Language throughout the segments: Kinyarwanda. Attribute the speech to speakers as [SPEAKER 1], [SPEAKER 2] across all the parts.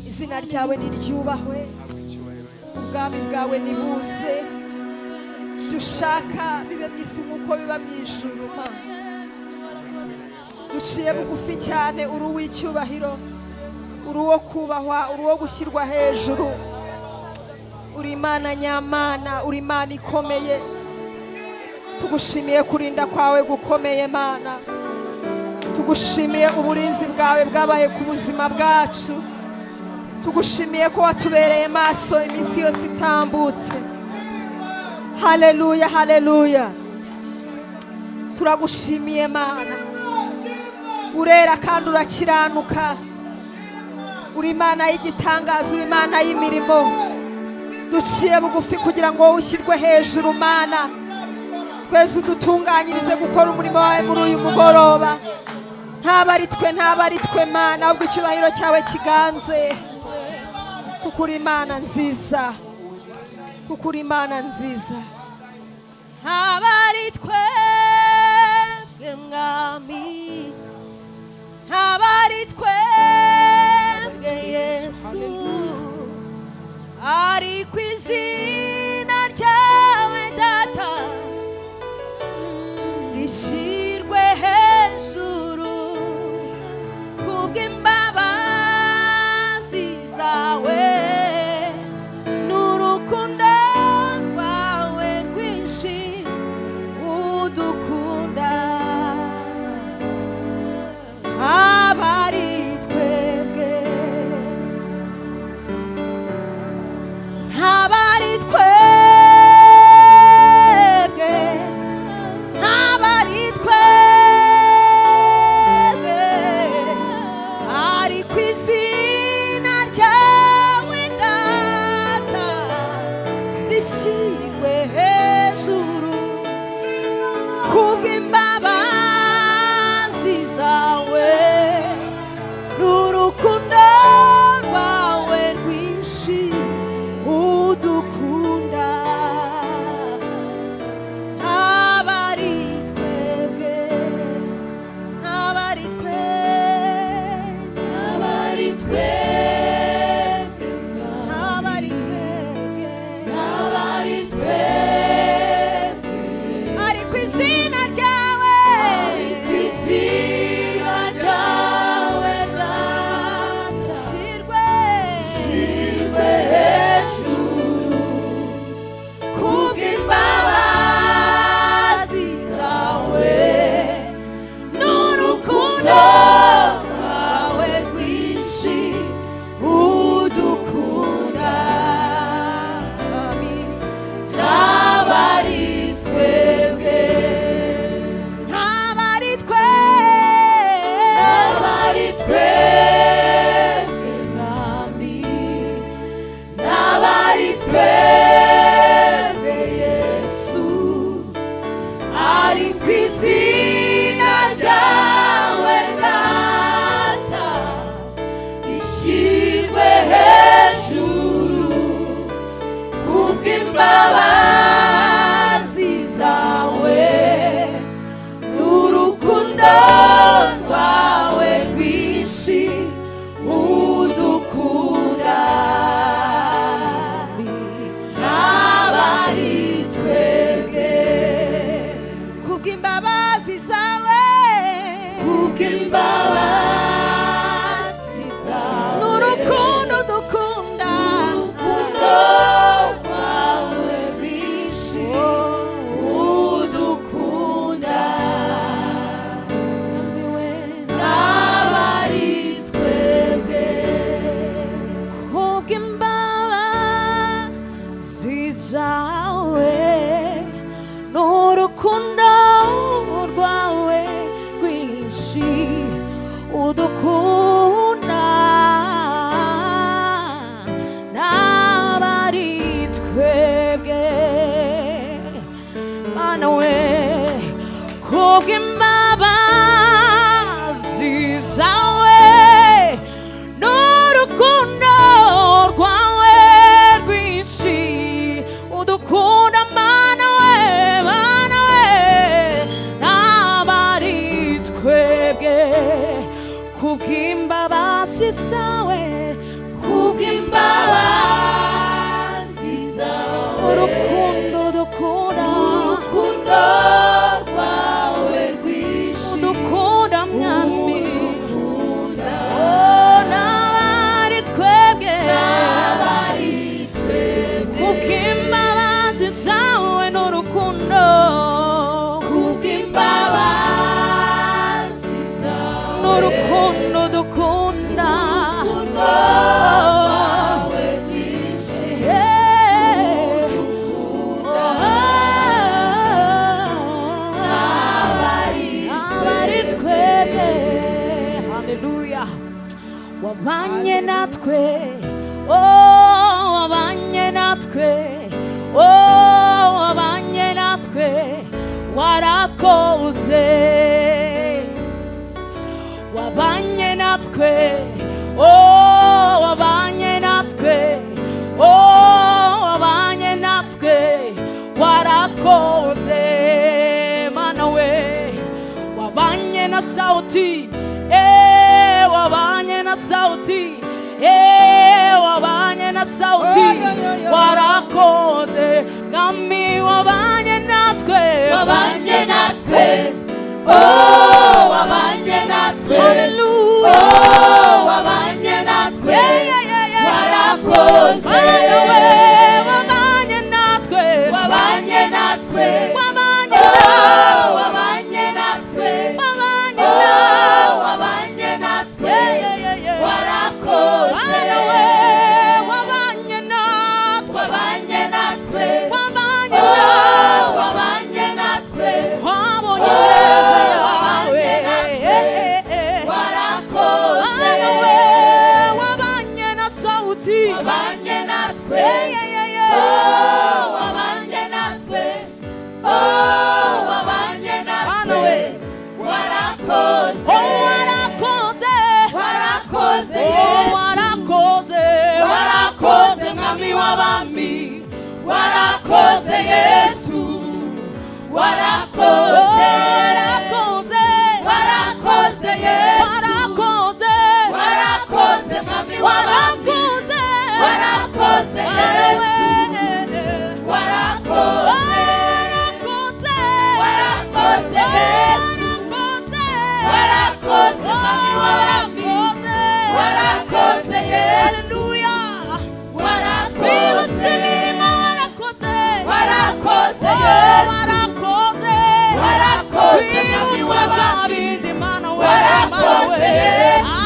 [SPEAKER 1] izina ryawe niryubahwe ubwami bwawe nibuze dushaka bibe mw'isi nk'uko biba mw'ijuru duciye bugufi cyane uri uw'icyubahiro uri uwo kubahwa uri uwo gushyirwa hejuru uri Imana nyamana uri Imana ikomeye tugushimiye kurinda kwawe gukomeye Mana tugushimiye uburinzi bwawe bwabaye ku buzima bwacu tugushimiye ko watubereye maso iminsi yose itambutse haleluya haleluya turagushimiye Mana urera kandi urakiranuka uri Imana y'igitangaza uri Imana y'imirimo duciye bugufi kugira ngo wowe ushyirwe hejuru Mana twese udutunganyirize gukora umurimo wawe muri uyu mugoroba ntabari twe Mana ahubwo icyubahiro cyawe kiganze kuko uri Imana nziza kuko uri Imana nziza
[SPEAKER 2] ntabari twebwe mwami ntabari twebwe Yesu ari ku izina ryawe data rishyirwe hejuru kubw'imbabazi zawe n'urukundo rwawe rwinshi udukunda abari twebwe abari twebwe abari twebwe ari ku izina ryawe data rishyirwe hejuru kubw'imbabazi zawe n'urukundo rwawe rwinshi udukunda abari twebwe abari twebwe abari twebwe abari twebwe abari twebwe ari ku izina ryawe ari ku izina ryawe data shyirwe hejuru kubw'imbabazi zawe n'urukundo rwawe rwinshi udukunda ntabari twebwe ntabari twebwe mwami ntabari twebwe Yesu ari ku izina ryawe data rishyirwe hejuru kubw'imbabazi zawe n'urukundo rwawe rwinshi udukunda ntabari twebwe kubw'imbabazi zawe kubw'imbabazi zawe n'urukundo dukunda urukundo rwawe rwinshi udukunda ntabari twebwe kubw'imbabazi zawe n'urukundo rwawe rwinshi udukunda n'abari twebwe Mana we kubw'imbabazi warakoze mana we wabanye na sauti wabanye na sauti wabanye na sauti warakoze mwami wabanye natwe
[SPEAKER 3] wabanye natwe oh wabanye natwe
[SPEAKER 2] haleluya
[SPEAKER 3] oh wabanye natwe warakoze
[SPEAKER 2] wabanye natwe
[SPEAKER 3] wabanye natwe
[SPEAKER 2] wabanye
[SPEAKER 3] oh wabanye natwe
[SPEAKER 2] wabanye
[SPEAKER 3] oh wabanye natwe warakoze
[SPEAKER 2] wabanye natwe
[SPEAKER 3] wabanye natwe
[SPEAKER 2] wabanye
[SPEAKER 3] oh wabanye natwe
[SPEAKER 2] wabonye neza yawe
[SPEAKER 3] warakoze
[SPEAKER 2] wabanye na sauti
[SPEAKER 3] wabanye natwe oh wabanye natwe oh wabanye natwe warakoze warakoze
[SPEAKER 2] warakoze
[SPEAKER 3] warakoze mwami w'abami warakoze Yesu warakoze warakoze Yesu warakoze mwami w'abami warakoze Yesu warakoze warakoze Yesu warakoze mwami w'abami warakoze Yesu warakoze warakoze Yesu warakoze mwami w'abami warakoze Yesu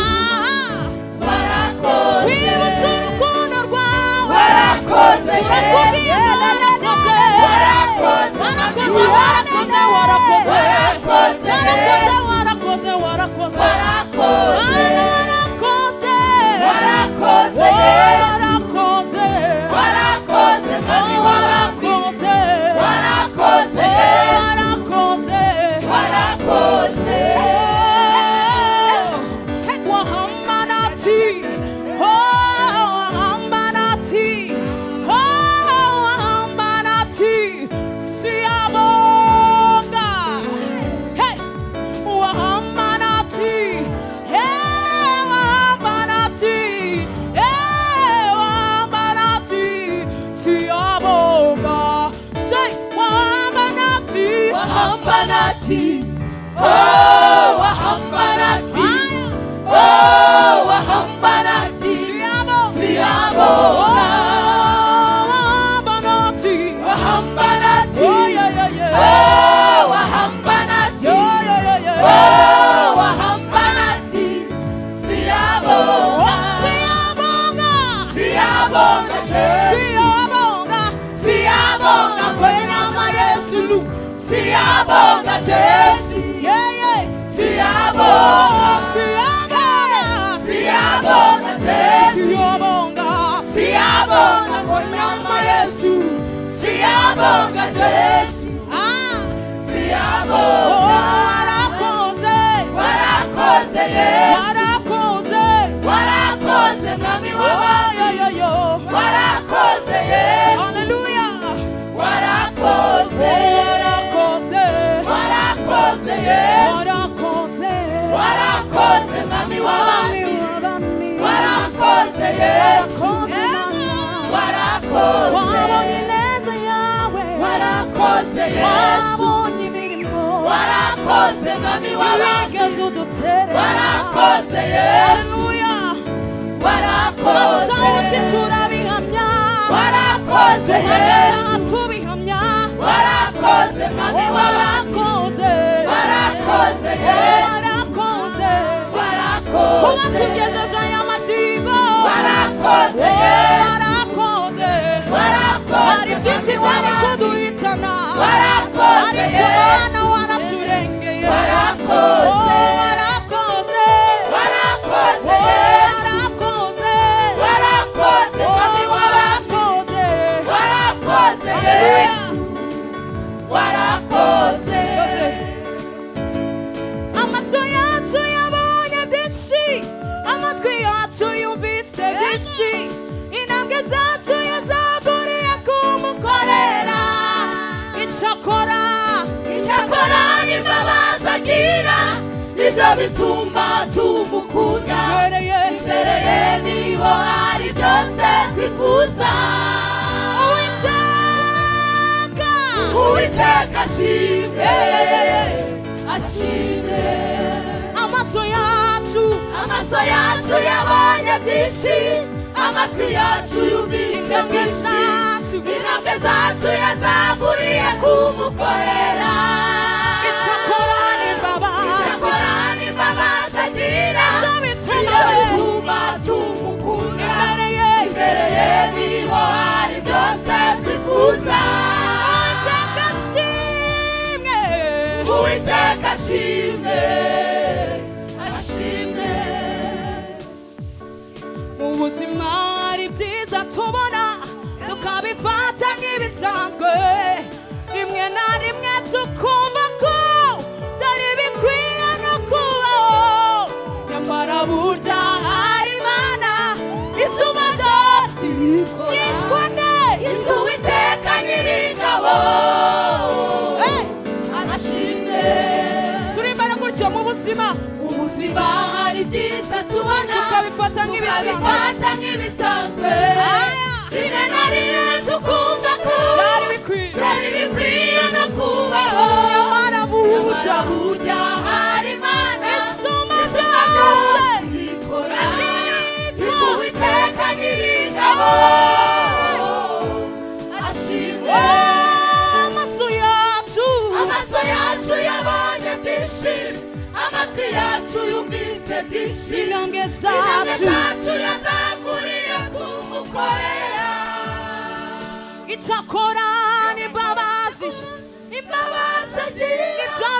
[SPEAKER 3] warakoze warakoze Yesu warakoze mwami w'abami warakoze Yesu warakoze warakoze Yesu warakoze mwami w'abami warakoze Yesu warakoze wahambanati oh wahambanati oh wahambanati siyabona wahambanati oh wahambanati oh wahambanati siyabona siyabona siyabona kwena Yesu siyabonga Jesu siyabonga siyabonga Jesu siyabonga konyama Yesu siyabonga Jesu siyabonga warakoze Yesu warakoze mwami w'abami warakoze Yesu warakoze warakoze Yesu warakoze mwami w'abami warakoze Yesu warakoze warakoze Yesu warakoze mwami w'abami warakoze Yesu warakoze warakoze Yesu warakoze mwami w'abami warakoze Yesu warakoze warakoze Yesu warakoze warakoze Yesu warakoze warakoze Yesu warakoze mwami w'abami warakoze Yesu warakoze
[SPEAKER 2] amaso yacu yabonye byinshi amatwi yacu yumvise byinshi intambwe zacu yazaguriye kumukorera
[SPEAKER 3] agira nibyo bituma tumukunda imbere ye niho hari byose twifuza Uwiteka ashimwe ashimwe amaso yacu yabonye byinshi amatwi yacu yumvise byinshi intambwe zacu yazaguriye kumukorera icyakora n'imbabazi agira ibyo bituma tumukunda imbere ye niho hari byose twifuza Uwiteka ashimwe ashimwe
[SPEAKER 2] mu buzima ari byiza tubona tukabifata nk'ibisanzwe rimwe na rimwe tukumva ko byari bikwiye no kubaho nyamara burya hari Imana isumba byose yitwa nde
[SPEAKER 3] yitwa Uwiteka Nyiringabo
[SPEAKER 2] mu buzima
[SPEAKER 3] hari byiza tubona
[SPEAKER 2] tukabifata
[SPEAKER 3] nk'ibisanzwe rimwe na rimwe tukumva ko byari bikwiye no kubaho nyamara burya hari Imana isumba byose ikora yitwa Uwiteka Nyiringabo ashimwe amaso yacu yabonye byinshi amatwi yacu yumvise byinshi intambwe zacu yazaguriye kumukorera
[SPEAKER 2] icyakora n'imbabazi
[SPEAKER 3] agira
[SPEAKER 2] ibyo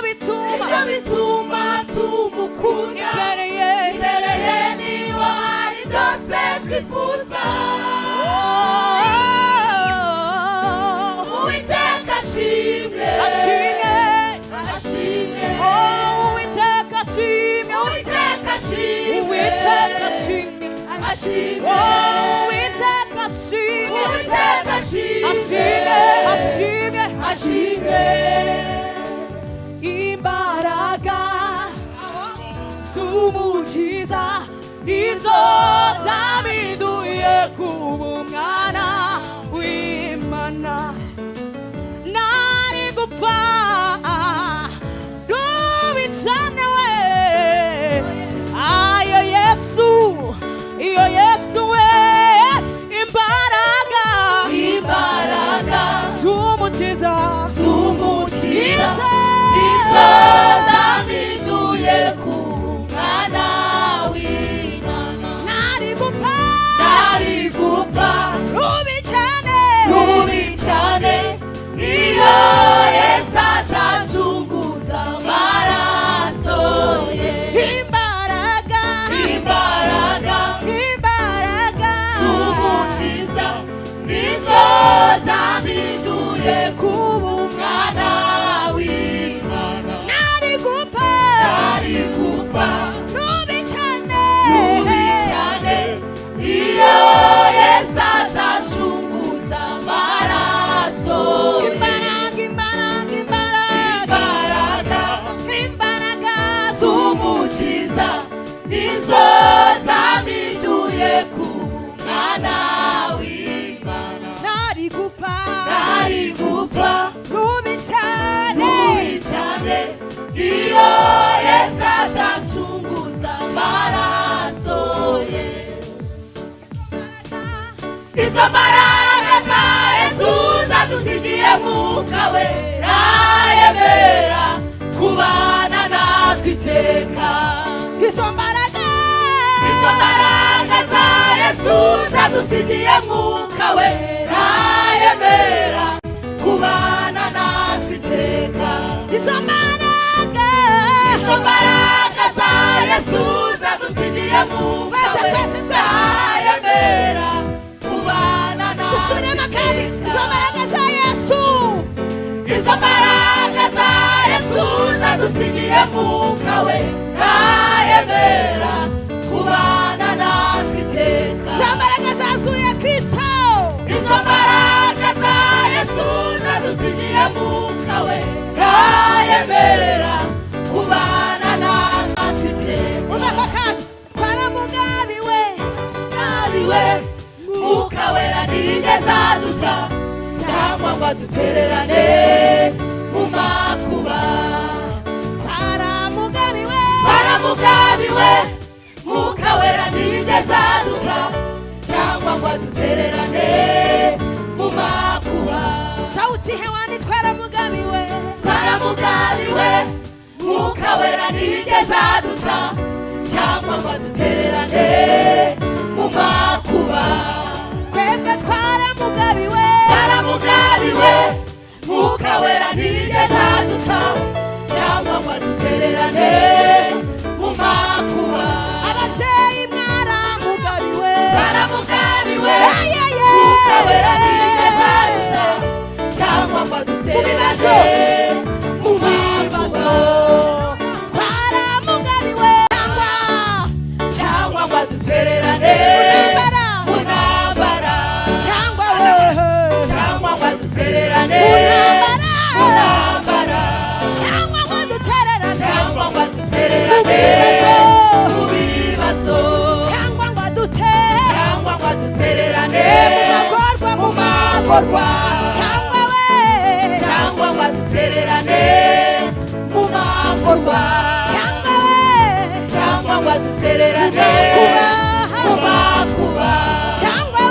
[SPEAKER 3] bituma tumukunda imbere ye niho hari byose twifuza Uwiteka ashimwe ashimwe
[SPEAKER 2] imbaraga z'umukiza nizo zabiduye kuba umwana w'Imana nari gupfa rubitsanewe iyo Yesu we imbaraga z'umukiza
[SPEAKER 3] nizo zabiduye kuba umwana w'Imana nari gupfa rubi cyane iyo Yesu atacunguza amaraso ye imbaraga z'umukiza nizo zabiduye kuba umwana w'Imana nari gupfa rubi cyane iyo Yesu atacunguza amaraso imbaraga z'umukiza nizo zabiduye kuba umwana w'Imana nari gupfa rubi cyane iyo Yesu atacunguza amaraso ye izo mbaraga za Yesu zadusigiye Mwuka Wera yemera kubana natwe iteka izo mbaraga za Yesu zadusigiye Mwuka Wera yemera kubana natwe iteka izo mbaraga za Yesu zadusigiye Mwuka Wera yemera kubana natwe iteka izo mbaraga za Yesu zadusigiye Mwuka Wera yemera kubana natwe iteka izo mbaraga zazuye Kristo izo mbaraga za Yesu zadusigiye Mwuka Wera yemera kubana ntiyigeze aduta cyangwa ngo adutererane mu makuba.
[SPEAKER 1] twaramugabiwe
[SPEAKER 3] twaramugabiwe Mwuka Wera ntiyigeze aduta cyangwa ngo adutererane mu makuba.
[SPEAKER 1] sauti hewani twaramugabiwe
[SPEAKER 3] twaramugabiwe Mwuka Wera ntiyigeze aduta cyangwa ngo adutererane mu makuba.
[SPEAKER 1] twebwe twaramugabiwe
[SPEAKER 3] twaramugabiwe Mwuka Wera ntiyigeze aduta cyangwa ngo adutererane mu makuba.
[SPEAKER 1] ababyeyi mwaramugabiwe
[SPEAKER 3] twaramugabiwe Mwuka Wera ntiyigeze aduta cyangwa ngo adutererane mu makuba.
[SPEAKER 1] twaramugabiwe
[SPEAKER 3] cyangwa ngo adutererane mu ntambara.
[SPEAKER 1] cyangwa
[SPEAKER 3] cyangwa ngo adutererane mu ntambara.
[SPEAKER 1] cyangwa ngo dutererane
[SPEAKER 3] cyangwa ngo adutererane mu bibazo.
[SPEAKER 1] cyangwa ngo dutere
[SPEAKER 3] cyangwa ngo adutererane
[SPEAKER 1] mu magorwa cyangwa
[SPEAKER 3] cyangwa ngo adutererane mu magorwa. cyangwa ngo adutererane mu makuba. cyangwa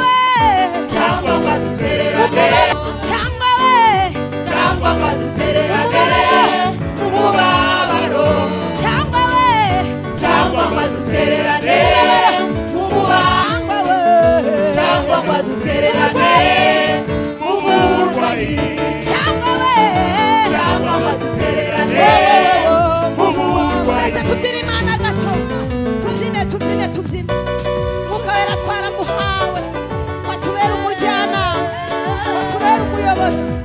[SPEAKER 3] ngo adutererane cyangwa ngo adutererane mu mubabaro. cyangwa ngo adutererane mu mubabaro. cyangwa ngo adutererane mu burwayi. cyangwa ngo adutererane mu burwayi.
[SPEAKER 1] tubyine Imana gato tubyine Mwuka Wera twaramuhawe watubera umujyanama watubera umuyobozi.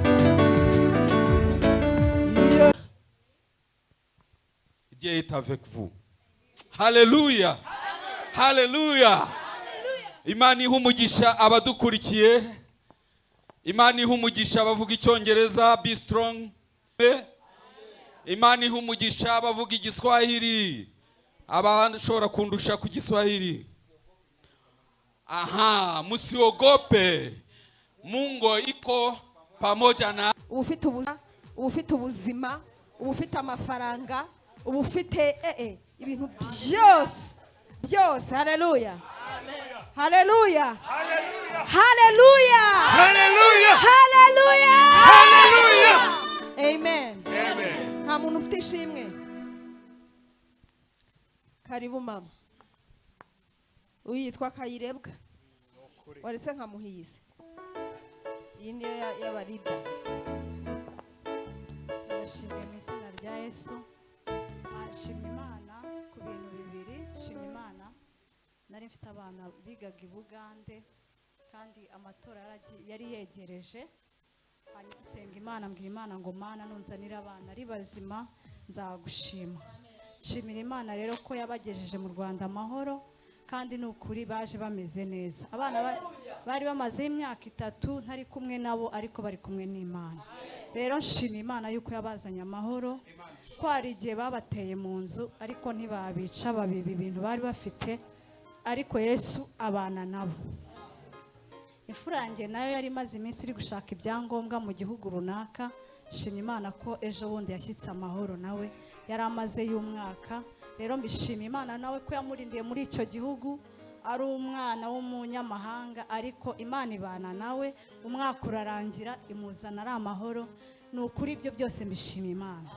[SPEAKER 4] Dieu est avec vous. Haleluya. Haleluya. Imana iha umugisha abadukurikiye. Imana iha umugisha abavuga icyongereza, be strong. Imana iha umugisha abavuga igiswahili. Abashobora kundusha ku giswahili. Aha, musiogope. Mungu iko pamoja na
[SPEAKER 1] ufite ubuzima, ufite amafaranga, ufite ibintu byose. Haleluya. Haleluya. Haleluya.
[SPEAKER 4] Haleluya.
[SPEAKER 1] Haleluya.
[SPEAKER 4] Haleluya.
[SPEAKER 1] Amen. Nta muntu ufite ishimwe. Karibu mama. Uyitwa Kayirebwa. Waretse nkamuhize. Iyi niyo y'abaridas.
[SPEAKER 5] Ndashimye mu izina rya Yesu. Nshimye Imana ku bintu bibiri. Nshimye Imana nari mfite abana bigaga i Bugande kandi amatora yari yegereje. Hanyuma nsenga Imana, mbwira Imana ngo Mana nunzanira abana ari bazima nzagushima. Nshimira Imana rero ko yabagejeje mu Rwanda amahoro kandi n'ukuri baje bameze neza. Abana bari bamaze imyaka 3 ntari kumwe nabo ariko bari kumwe n'Imana. Rero nshimira Imana yuko yabazanye amahoro, ko hari igihe babateye mu nzu ariko ntibabica, babiba ibintu bari bafite, ariko Yesu abana nabo. Imfura yanjye nayo yari imaze iminsi iri gushaka ibyangombwa mu gihugu runaka. Nshimira Imana ko ejo bundi yashyitse amahoro, nawe yari amaze y'umwaka. Rero mbishimira Imana nawe ko yamurindiye muri icyo gihugu, ari umwana w'umunyamahanga ariko Imana ibana nawe, umwaka urarangira imuzana ari amahoro. Ni ukuri ibyo byose mbishimira Imana.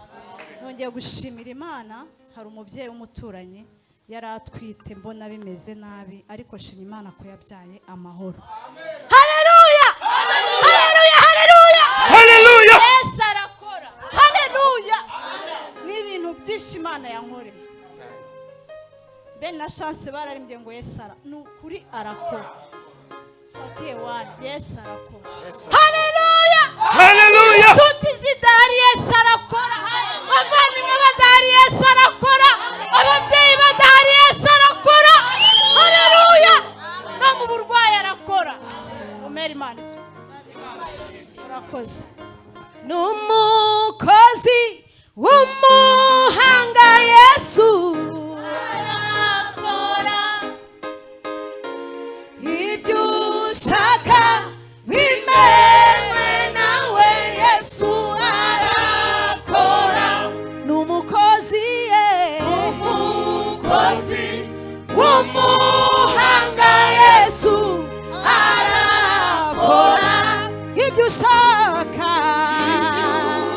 [SPEAKER 5] Nongeye gushimira Imana, hari umubyeyi w'umuturanyi yari atwite mbona bimeze nabi ariko shimira Imana ko yabyaye amahoro. Haleluya! Haleluya! Haleluya!
[SPEAKER 4] Haleluya.
[SPEAKER 5] Yesu arakora. Haleluya! Ni ibintu byinshi Imana yankoreye. Ben na chance bararimbye ngo Yesu ni ukuri arakora. Satiye wani Yesu arakora. Haleluya!
[SPEAKER 4] Haleluya.
[SPEAKER 5] Inshuti zidahari Yesu arakora. Abavandimwe badahari Yesu arakora. Ababyeyi badahari Yesu arakora. Haleluya! No mu burwayi arakora. Umera Imana iki? Urakoze.
[SPEAKER 1] N'umukozi w'umuhanga Yesu arakora ibyo ushaka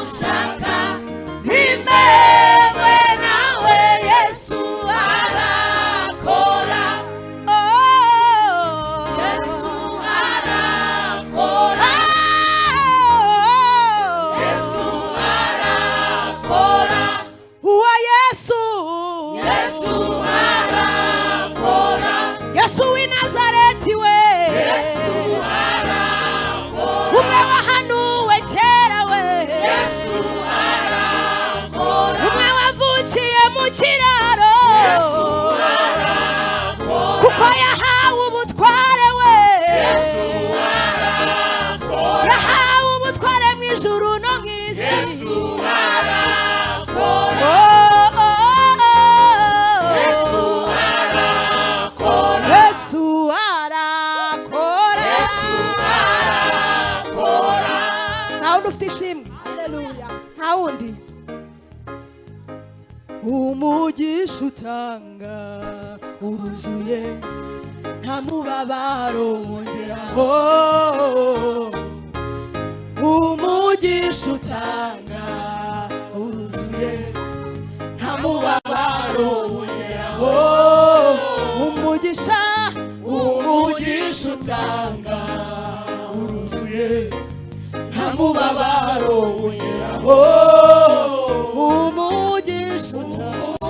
[SPEAKER 1] ushaka
[SPEAKER 3] bimewe nawe Yesu arakora Yesu arakora Yesu arakora
[SPEAKER 1] uwa Yesu
[SPEAKER 3] Yesu arakora
[SPEAKER 1] Yesu w'i Nazareti we
[SPEAKER 3] Yesu arakora
[SPEAKER 1] umwe wahanuwe kera we
[SPEAKER 3] Yesu arakora
[SPEAKER 1] umwe wavukiye mu kiraro
[SPEAKER 3] Yesu arakora
[SPEAKER 1] kuko yahawe ubutware we
[SPEAKER 3] Yesu arakora
[SPEAKER 1] yahawe ubutware mu ijuru no mu isi
[SPEAKER 3] Yesu arakora Yesu arakora
[SPEAKER 1] Yesu arakora
[SPEAKER 3] Yesu arakora
[SPEAKER 1] nta wundi ufite ishimwe haleluya nta wundi umugisha utanga uruzuye nta mubabaro wongeraho umugisha utanga uruzuye nta mubabaro wongeraho umugisha utanga uruzuye nta mubabaro wongeraho umugisha utanga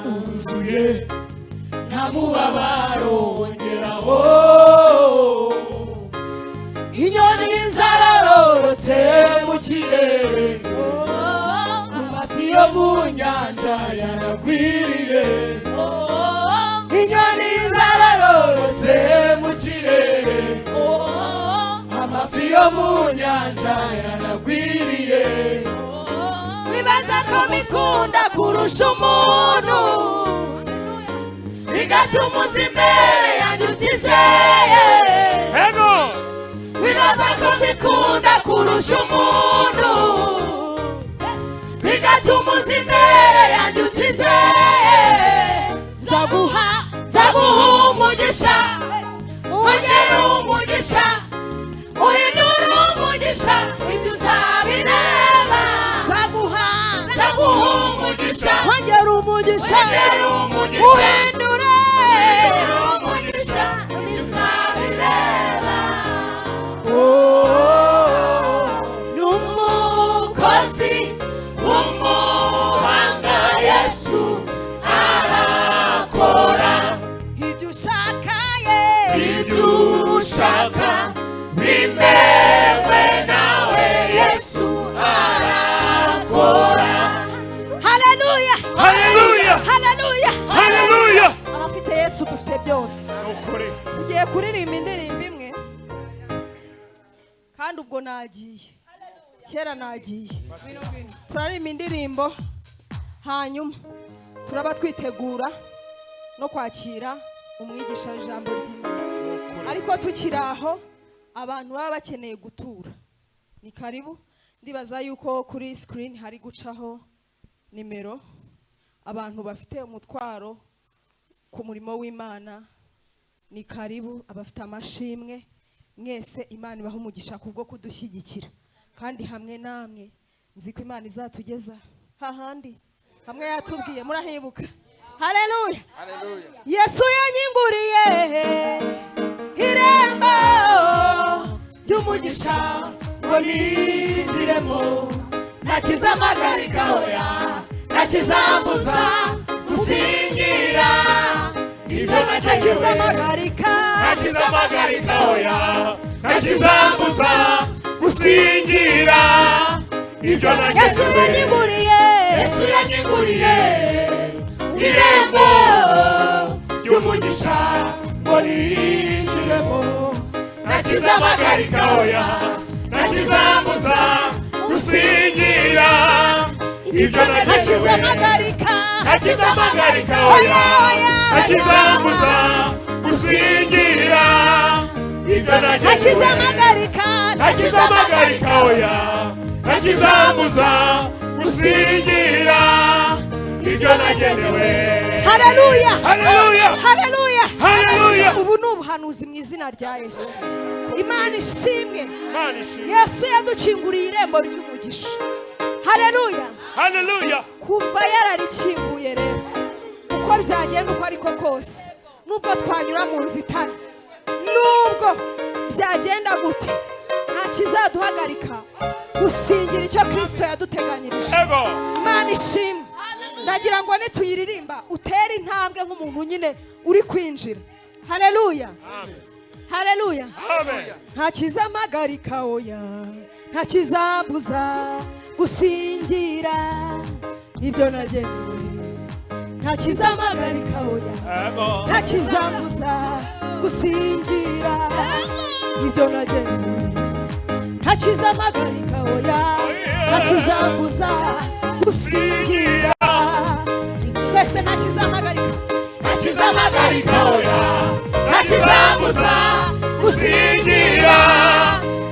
[SPEAKER 1] uruzuye nta mubabaro wongeraho inyoni zararorotse mu kirere amafi yo mu nyanja yaragwiriye inyoni zararorotse mu kirere amafi yo mu nyanja yaragwiriye wibaza ko bikunda kurusha umuntu bigatuma uza imbere yanjye utizeye wibaza ko bikunda kurusha umuntu bigatuma uza imbere yanjye utizeye nzaguha umugisha wongera umugisha uhindura umugisha ibyo uzabireba nzaguha umugisha wongera umugisha uhindure umugisha ibyo uzabireba n'umukozi w'umuhanga Yesu arakora ibyo ushaka ibyo ushaka bimewe nawe Yesu arakora haleluya
[SPEAKER 6] Haleluya!
[SPEAKER 1] haleluya
[SPEAKER 6] Haleluya!
[SPEAKER 1] abafite Yesu dufite byose tugiye kuririmba indirimbo imwe kandi ubwo nagiye kera nagiye turaririmba indirimbo hanyuma turaba twitegura no kwakira umwigisha w'ijambo ry'Imana ariko tukiri aho abantu baba bakeneye gutura ni karibu ndibaza yuko kuri screen hari gucaho nimero abantu bafite umutwaro ku murimo w'Imana ni karibu abafite amashimwe mwese Imana ibaha umugisha kubwo kudushyigikira kandi hamwe namwe nzi ko Imana izatugeza hahandi hamwe yatubwiye murahibuka haleluya Yesu yanyinguriye irembo ry'umugisha ngo ninjiremo ntakizamagarika oya ntakizambuza gusingira ibyo ntakizamagarika
[SPEAKER 6] oya ntakizambuza gusingira ibyo
[SPEAKER 1] Yesu yanyinguriye
[SPEAKER 6] irembo ry'umugisha ngo ninjiremo ntakizamagarika oya ntakizambuza gusingira ibyo
[SPEAKER 1] ntakizamagarika
[SPEAKER 6] oya ntakizambuza gusingira ibyo
[SPEAKER 1] ntakizamagarika
[SPEAKER 6] oya ntakizambuza gusingira ibyo nagenewe.
[SPEAKER 1] haleluya
[SPEAKER 6] Haleluya.
[SPEAKER 1] haleluya
[SPEAKER 6] Haleluya.
[SPEAKER 1] ubu ni ubuhanuzi mu izina rya yesu. imana ishimwe,
[SPEAKER 6] Imana ishimwe.
[SPEAKER 1] yesu yadukinguriye irembo ry'umugisha. haleluya.
[SPEAKER 6] Haleluya.
[SPEAKER 1] kuva yararikinguye rero, uko byagenda uko ariko kose, nubwo twanyura mu nzitane, nubwo byagenda gute, nta kizaduhagarika gusingira icyo kristo yaduteganyirije.
[SPEAKER 6] Ego.
[SPEAKER 1] imana ishimwe. ndagira ngo nituyiririmba utere intambwe nk'umuntu nyine uri kwinjira. haleluya haleluya.
[SPEAKER 6] Amen.
[SPEAKER 1] nta kizamagarika oya, nta kizambuza gusingira ibyo nagenewe. nta kizamagarika oya,
[SPEAKER 6] Ego.
[SPEAKER 1] nta kizambuza gusingira ibyo nagenewe. nta kizamagarika oya, nta kizambuza gusingira. twese nta kizamagarika, nta kizamagarika oya, nta kizambuza gusingira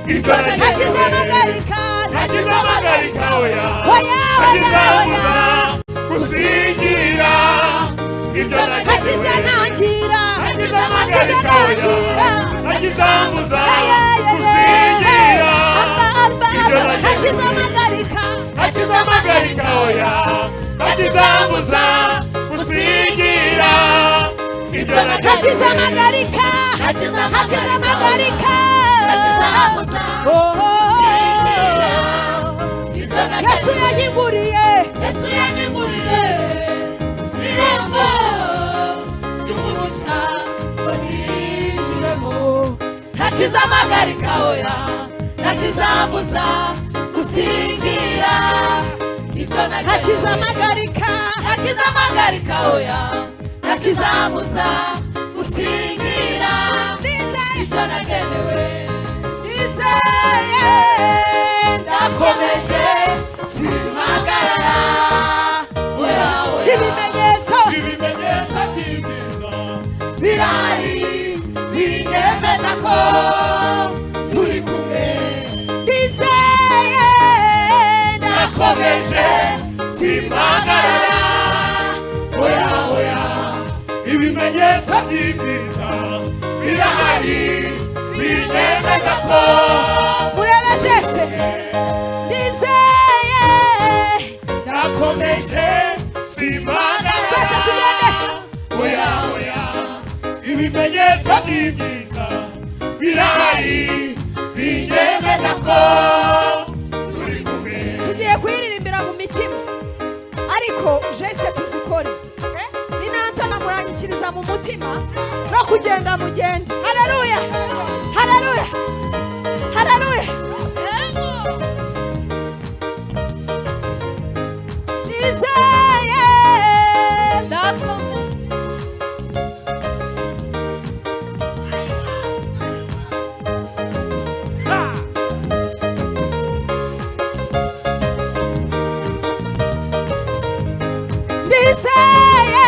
[SPEAKER 6] ibyo
[SPEAKER 1] nta
[SPEAKER 6] nagenewe.
[SPEAKER 1] kizamagarika,
[SPEAKER 6] Nta kizamagarika oya.
[SPEAKER 1] oya
[SPEAKER 6] Nta
[SPEAKER 1] oya
[SPEAKER 6] kizambuza
[SPEAKER 1] oya,
[SPEAKER 6] gusingira ibyo
[SPEAKER 1] nta
[SPEAKER 6] nagenewe.
[SPEAKER 1] kizanangira,
[SPEAKER 6] Nta
[SPEAKER 1] nta
[SPEAKER 6] kizamagarika oya.
[SPEAKER 1] kizanangira.
[SPEAKER 6] Nta kizambuza
[SPEAKER 1] Gusingira
[SPEAKER 6] gusingira ibyo
[SPEAKER 1] nta
[SPEAKER 6] nagenewe.
[SPEAKER 1] kizamagarika,
[SPEAKER 6] Nta kizamagarika oya. Nta kizambuza gusingira ibyo
[SPEAKER 1] nta
[SPEAKER 6] nagenewe.
[SPEAKER 1] kizamagarika, nta kizamagarika. Oh, oh, oh. Yesu yanyiguriye,
[SPEAKER 2] Yesu yanyiguriye irembo ry'umugisha ngo ninjiremo. Nta kizamagarika oya, nta kizambuza gusingira ibyo
[SPEAKER 1] nta
[SPEAKER 2] nagenewe.
[SPEAKER 1] kizamagarika,
[SPEAKER 2] Nta kizamagarika oya, nta kizambuza gusingira ibyo nagenewe.
[SPEAKER 1] nizeye
[SPEAKER 2] Ndakomeje simpagarara oya oya.
[SPEAKER 1] ibimenyetso
[SPEAKER 6] Ibimenyetso by'ibyiza
[SPEAKER 2] birahari binyemeza ko turi kumwe.
[SPEAKER 1] nizeye
[SPEAKER 2] Ndakomeje simpagarara oya oya.
[SPEAKER 6] ibimenyetso by'ibyiza birahari binyemeza ko
[SPEAKER 1] murebe jese nizeye
[SPEAKER 6] nakomeje simpagarara.
[SPEAKER 1] twese tugende
[SPEAKER 6] Oya oya. Ibimenyetso by'ibyiza birahari binyemeza ko turi kumwe.
[SPEAKER 1] tugiye kuyiririmbira mu mitima, ariko jese tuzikore ni natana murangikiriza mu mutima no kugenda mugende. haleluya haleluya haleluya. nizeye
[SPEAKER 2] Ndakomeje
[SPEAKER 1] nizeye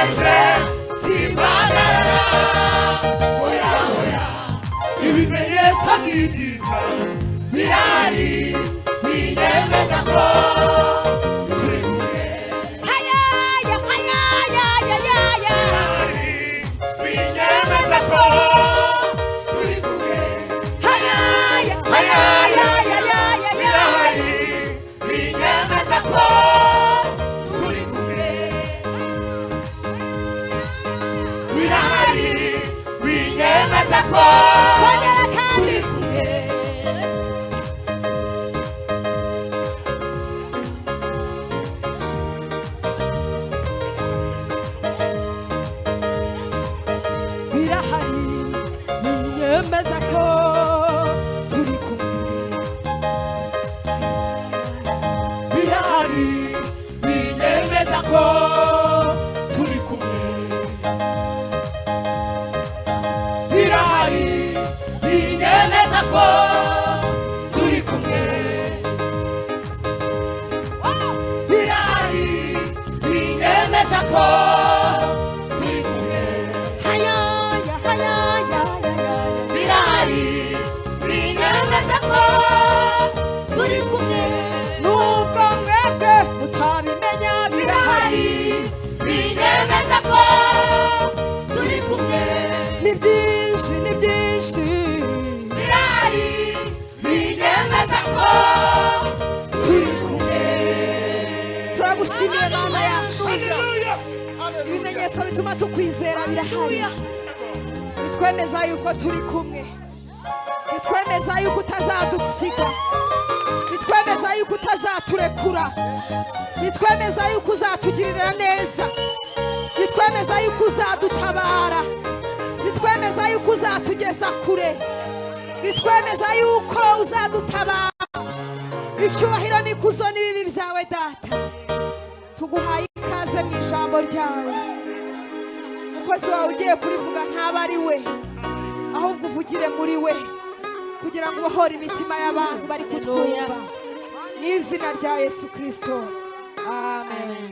[SPEAKER 6] ndakomeje simpagarara oya oya ibimenyetso n'ibyiza birahari binemeza ko turi kumwe
[SPEAKER 1] hayaya hayaya
[SPEAKER 6] binemeza ko turi kumwe
[SPEAKER 1] hayaya hayaya
[SPEAKER 6] birahari binemeza ko turi kumwe birahari binemeza ko
[SPEAKER 1] kongera kandi
[SPEAKER 6] turi kumwe
[SPEAKER 1] birahari binyemeza ko turi kumwe
[SPEAKER 6] birahari binemeza ko turi kumwe birahari binemeza ko turi kumwe birahari binemeza ko turi kumwe
[SPEAKER 1] hayaya hayaya
[SPEAKER 6] birahari binemeza ko turi kumwe
[SPEAKER 1] nubwo mwebwe mutabimenya birahari
[SPEAKER 6] binemeza ko turi kumwe
[SPEAKER 1] ni byinshi ni byinshi
[SPEAKER 6] birahari binemeza ko turi kumwe
[SPEAKER 1] turagushimiye Mana yacu ibimenyetso bituma tukwizera birahari bitwemeza yuko turi kumwe bitwemeza yuko utazadusiga bitwemeza yuko utazaturekura bitwemeza yuko uzatugirira neza bitwemeza yuko uzadutabara bitwemeza yuko uzatugeza kure bitwemeza yuko uzadutabara icyubahiro n'ikuzo n'ibibi byawe data tuguhaye ikaze mu ijambo ryawe umukozi wawe ugiye kurivuga ntaba ari we ahubwo uvugire muri we kugira ngo ubohore imitima y'abantu bari kutwumva mu izina rya Yesu Kristo amen.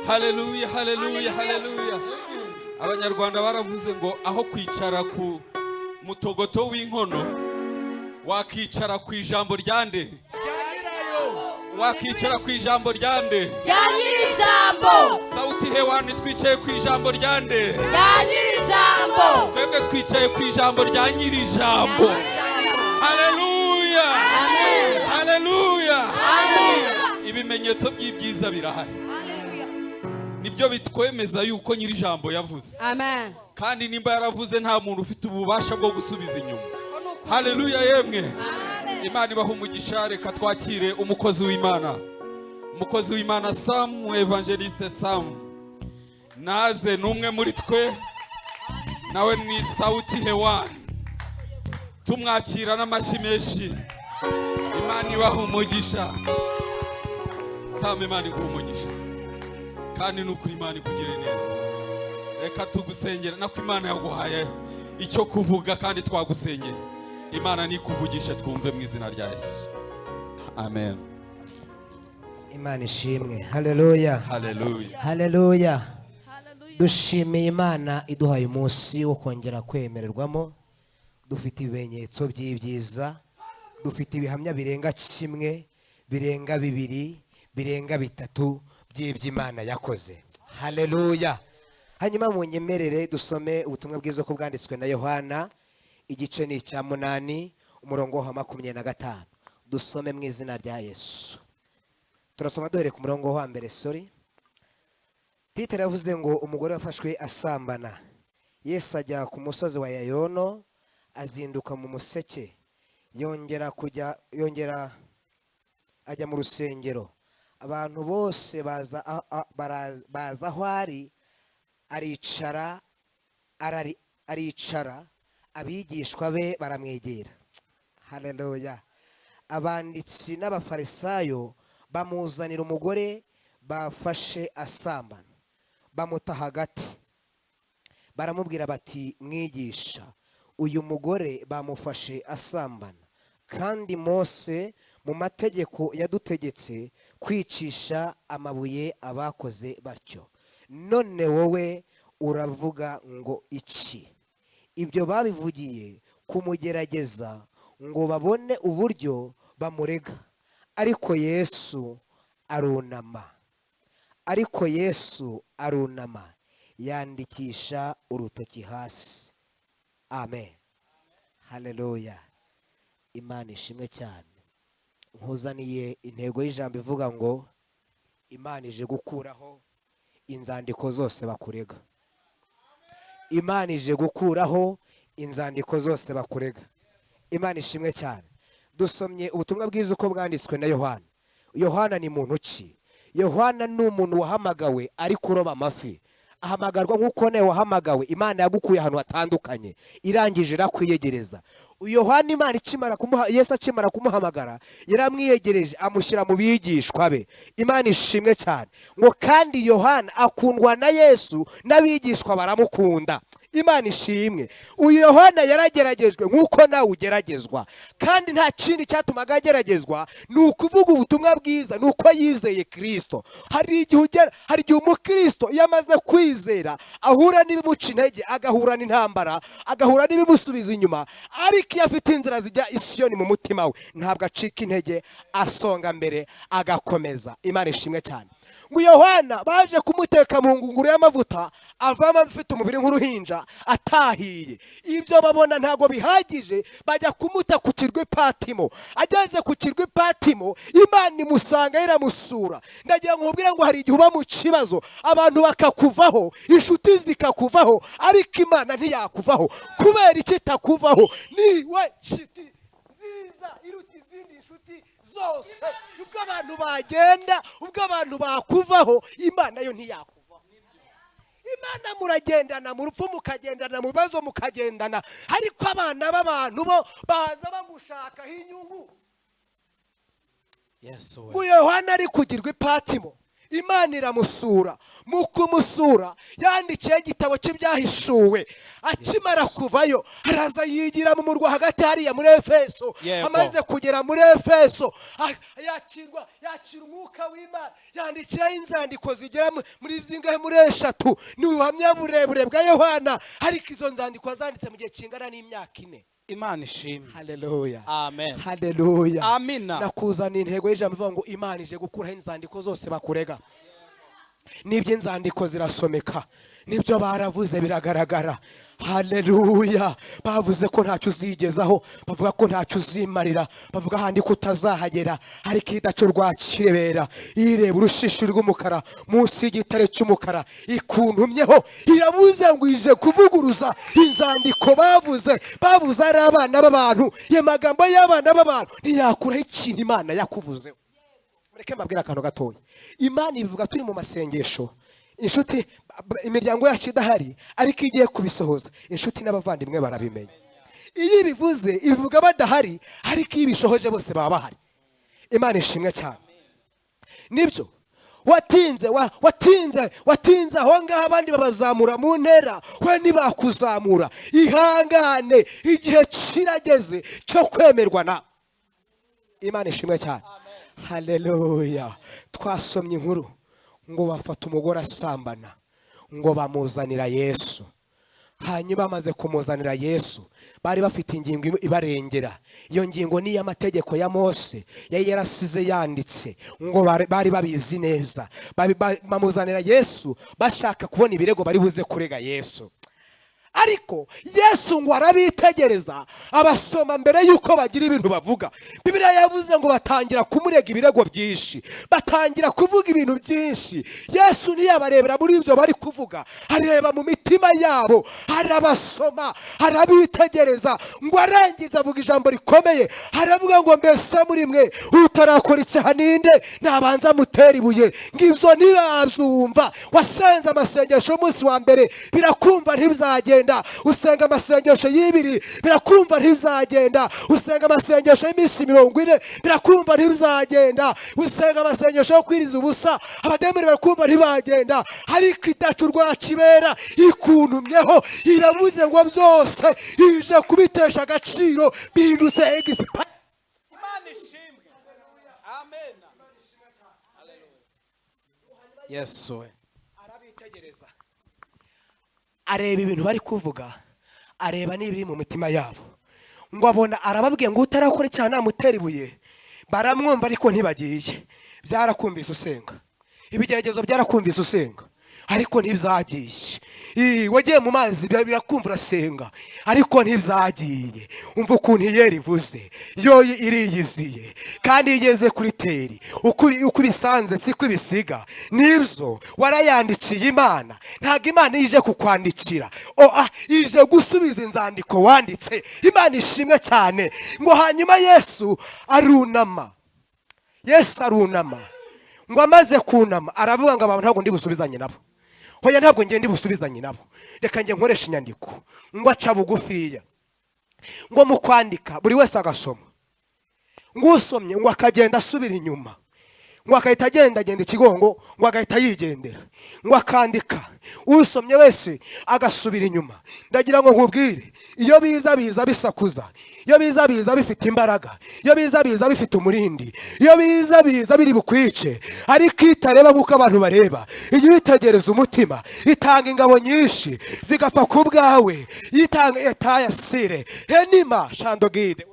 [SPEAKER 4] haleluya haleluya haleluya abanyarwanda baravuze ngo aho kwicara ku mutogoto w'inkono wakicara ku ijambo ryande wakicara ku ijambo ryande
[SPEAKER 2] ya nyir'ijambo
[SPEAKER 4] sauti hewani twicaye ku ijambo ryande
[SPEAKER 2] ya nyir'ijambo
[SPEAKER 4] twebwe twicaye ku ijambo rya nyir'ijambo haleluya
[SPEAKER 2] amen
[SPEAKER 4] haleluya
[SPEAKER 2] amen
[SPEAKER 4] ibimenyetso by'ibyiza birahari nibyo bitwemeza yuko nyir'ijambo yavuze
[SPEAKER 1] Amen.
[SPEAKER 4] kandi nimba yaravuze nta muntu ufite ububasha bwo gusubiza inyuma haleluya yemwe Imana ibaha umugisha reka twakire umukozi w'Imana umukozi w'Imana Sam Evangeliste Sam naze numwe muri twe nawe ni sauti hewani tumwakira n'amashyi menshi Imana ibaha umugisha Sam Imana iguha umugisha kandi n'ukuri Imana ikugire neza reka tugusengera nako Imana yaguhaye icyo kuvuga kandi twagusengera Imana nikuvugisha twumve mu izina rya Yesu amen
[SPEAKER 7] Imana ishimwe haleluya
[SPEAKER 4] haleluya
[SPEAKER 7] haleluya dushimiye Imana iduhaye umunsi wo kongera kwemererwamo dufite ibimenyetso by'ibyiza dufite ibihamya birenga kimwe birenga bibiri birenga bitatu by'iby'Imana yakoze haleluya hanyuma munyemerere dusome ubutumwa bwiza ko bwanditswe na Yohana igice ni icya 8 umurongo wa 25 dusome mu izina rya Yesu turasoma duhere ku murongo wa mbere Titera yavuze ngo umugore wafashwe asambana Yesu ajya ku musozi wa Yayono azinduka mu museke yongera ajya mu rusengero abantu bose baza aho aricara abigishwa be baramwegera haleluya abanditsi n'abafarisayo bamuzanira umugore bafashe asambana bamuta hagati baramubwira bati mwigisha uyu mugore bamufashe asambana kandi Mose mu mategeko yadutegetse kwicisha amabuye abakoze batyo, none wowe uravuga ngo iki? Ibyo babivugiye kumugerageza ngo babone uburyo bamurega. Ariko Yesu arunama yandikisha urutoki hasi. Amen. Haleluya. Imana ishimwe cyane. Nkuzaniye intego y'ijambo ivuga ngo Imana ije gukuraho inzandiko zose bakurega. Imana ije gukuraho inzandiko zose bakurega. Imana ishimwe cyane. Dusomye ubutumwa bwiza uko bwanditswe na Yohana. Yohana ni muntu ki? Yohana ni umuntu wahamagawe ari kuroba amafi. Ahamagarwa nk'uko nawe wahamagawe. Imana yagukuye ahantu hatandukanye, irangije irakwiyegereza. Yohana Imana Yesu akimara kumuhamagara yaramwiyegereje amushyira mu bigishwa be. Imana ishimwe cyane. Ngo kandi Yohana akundwa na Yesu, n'abigishwa baramukunda. Imana ishimwe. Uyu Yohana yarageragejwe nk'uko nawe ugeragezwa, kandi nta kindi cyatumaga ageragezwa ni ukuvuga ubutumwa bwiza, ni uko yizeye Kristo. Hari igihe umukristo iyo amaze kwizera ahura n'ibimuca intege, agahura n'intambara, agahura n'ibimusubiza inyuma, ariko iyo afite inzira zijya i Siyoni mu mutima we ntabwo acika intege, asonga mbere agakomeza. Imana ishimwe cyane. Ngo Yohana baje kumuteka mu ngunguru y'amavuta, avamo afite umubiri nk'uruhinja atahiye. Ibyo babona ntago bihagije, bajya kumuta ku kirwa Patimo. Ageze ku kirwa Patimo, Imana imusanga iramusura. Ndagira ngo nkubwire ngo hari igihe uba mu kibazo, abantu bakakuvaho, inshuti zikakuvaho, ariko Imana ntiyakuvaho. Kubera iki itakuvaho? Niwe nshuti nziza iruta izindi nshuti zose. Ubwo abantu bagenda, ubwo abantu bakuvaho, Imana yo ntiyakuvaho. Imana muragendana mu rupfu, mukagendana mu bibazo, mukagendana, ariko abana b'abantu bo baza bagushakaho inyungu. Ngo Yohana ari kugirwa Ipatimo, Imana iramusura. Mu kumusura yandikiye igitabo cy'ibyahishuwe. Akimara kuvayo araza yigira mu murwa hagati hariya muri Efeso. Amaze kugera muri Efeso yakira umwuka w'Imana, yandikiraho inzandiko zigera muri zingahe, muri 3. Ni ubuhamya burebure bwa Yohana, ariko izo nzandiko zanditse mu gihe kingana n'imyaka 4.
[SPEAKER 8] Imana ishimwe.
[SPEAKER 7] Haleluya.
[SPEAKER 8] Amen.
[SPEAKER 7] Haleluya.
[SPEAKER 8] Amina.
[SPEAKER 7] Nakuzana intego y'ijambo ivuga ngo Imana ije gukuraho inzandiko zose bakurega. Nibyo inzandiko zirasomeka, nibyo baravuze biragaragara. Haleluya. Bavuze ko ntacyo uzigezaho, bavuga ko ntacyo uzimarira, bavuga handi ko utazahagera, ariko idaco rwakirebera ireba urushishi rw'umukara munsi y'igitare cy'umukara ikuntumyeho, iravuze ngo ije kuvuguruza inzandiko bavuze ari abana b'abantu. Ye magambo y'abana b'abantu ntiyakuraho ikintu Imana yakuvuzeho. Mureke mbabwira akantu gatoya. Imana ivuga turi mu masengesho, inshuti imiryango yacu idahari, ariko igiye kubisohoza inshuti n'abavandimwe barabimenya. Iyo ibivuze ivuga badahari, ariko iyo ibishohoje bose baba bahari. Imana ishimwe cyane. Nibyo watinze aho ngaho abandi babazamura mu ntera, we ntibakuzamura. Ihangane, igihe kirageze cyo kwemerwa na Imana ishimwe cyane. Haleluya. Twasomye inkuru ngo bafata umugore asambana, ngo bamuzanira Yesu. Hanyuma bamaze kumuzanira Yesu, bari bafite ingingo ibarengera. Iyo ngingo ni y'amategeko ya Mose yari yarasize yanditse, ngo bari babizi neza. Bamuzanira Yesu bashaka kubona ibirego bari buze kurega Yesu. Ariko Yesu ngo arabitegereza, abasoma mbere yuko bagira ibintu bavuga. Bibiliya yavuze ngo batangira kumurega ibirego byinshi, batangira kuvuga ibintu byinshi. Yesu ntiyabarebera muri ibyo bari kuvuga, areba mu mitima yabo, arabasoma, arabitegereza. Ngo arangiza avuga ijambo rikomeye, aravuga ngo mbese muri mwe utarakora icyaha ninde nabanza mutera ibuye. Ngibyo ntibabyumva. Wasenze amasengesho umunsi wa mbere birakumva ntibizagenda, usenga amasengesho y'ibiri birakumva ntibizagenda, usenga amasengesho y'iminsi 40 birakumva ntibizagenda, usenga amasengesho yo kwiriza ubusa abademoni barakumva ntibagenda, ariko idacu rwakibera ikuntumyeho, iravuze ngo byose ije kubitesha agaciro bihindutse expa.
[SPEAKER 8] Imana ishimwe.
[SPEAKER 7] yesu we arabitegereza, areba ibintu bari kuvuga, areba n'ibiri mu mitima yabo, ngo abona arababwiye ngo utarakora icyaha namutera ibuye. Baramwumva ariko ntibagiye. Byarakumvise usenga, ibigeragezo byarakumvise usenga, ariko ntibyagiye. Wagiye mu mazi birakumva urasenga, ariko ntibyagiye. Umva ukuntu Yeri ivuze, yo iriyiziye kandi igeze kuri teri. Uko bisanze siko ibisiga, nibyo warayandikiye Imana. Ntabwo Imana ije kukwandikira, ije gusubiza inzandiko wanditse. Imana ishimwe cyane. Ngo hanyuma Yesu arunama, ngo amaze kunama aravuga ngo abantu ntabwo ndi busubizanye nabo. Hoya ntabwo ngende busubizanye nabo, reka nge nkoresha inyandiko. Ngo aca bugufiya, ngo mu kwandika buri wese agasoma. Ngo usomye ngo akagenda asubira inyuma, ngo akahita agenda ikigongo, ngo agahita yigendera. Ngo akandika, usomye wese agasubira inyuma. Ndagira ngo nkubwire, iyo biza bisakuza, iyo biza bifite imbaraga, iyo biza bifite umurindi, iyo biza biri bukwice, ariko itareba nk'uko abantu bareba, iyo itegereza umutima itanga ingabo nyinshi zigapfa ku bwawe. Itanga etaya sire henima shandogide,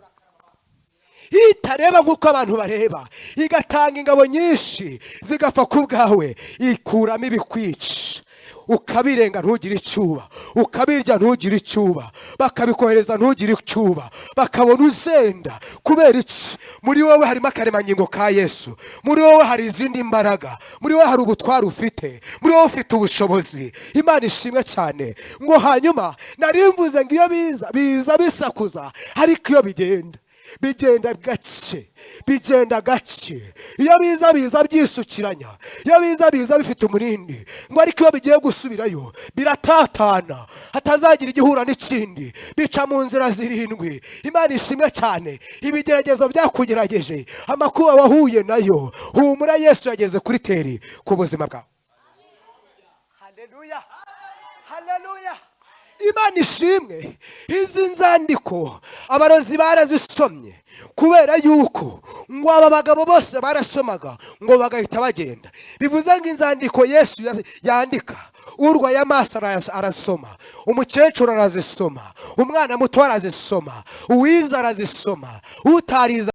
[SPEAKER 7] itareba nk'uko abantu bareba, igatanga ingabo nyinshi zigapfa ku bwawe. Ikuramo ibikwica, ukabirenga ntugire icyuba, ukabirya ntugire icyuba, bakabikohereza ntugire icyuba, bakabona uzenda. Kubera iki? Muri wowe harimo akaremangingo ka Yesu, muri wowe hari izindi mbaraga, muri wowe hari ubutwari ufite, muri wowe ufite ubushobozi. Imana ishimwe cyane. Ngo hanyuma narimvuze ngo iyo biza bisakuza, ariko iyo bigenda gake, iyo biza byisukiranya, iyo biza bifite umurindi. Ngo ariko iyo bigiye gusubirayo biratatana, hatazagira igihura n'ikindi, bica mu nzira zirindwi. Imana ishimwe cyane. Ibigeragezo byakugerageje, amakuba wahuye nayo, humura Yesu yageze kuri teri ku buzima bwawe. Haleluya, haleluya. Imana ishimwe. Izi nzandiko abarozi barazisomye, kubera yuko ngo aba bagabo bose barasomaga ngo bagahita bagenda. Bivuze ngo inzandiko Yesu yandika, urwaye amaso arasoma, umukecuru arazisoma, umwana muto arazisoma, uwize arazisoma, utarize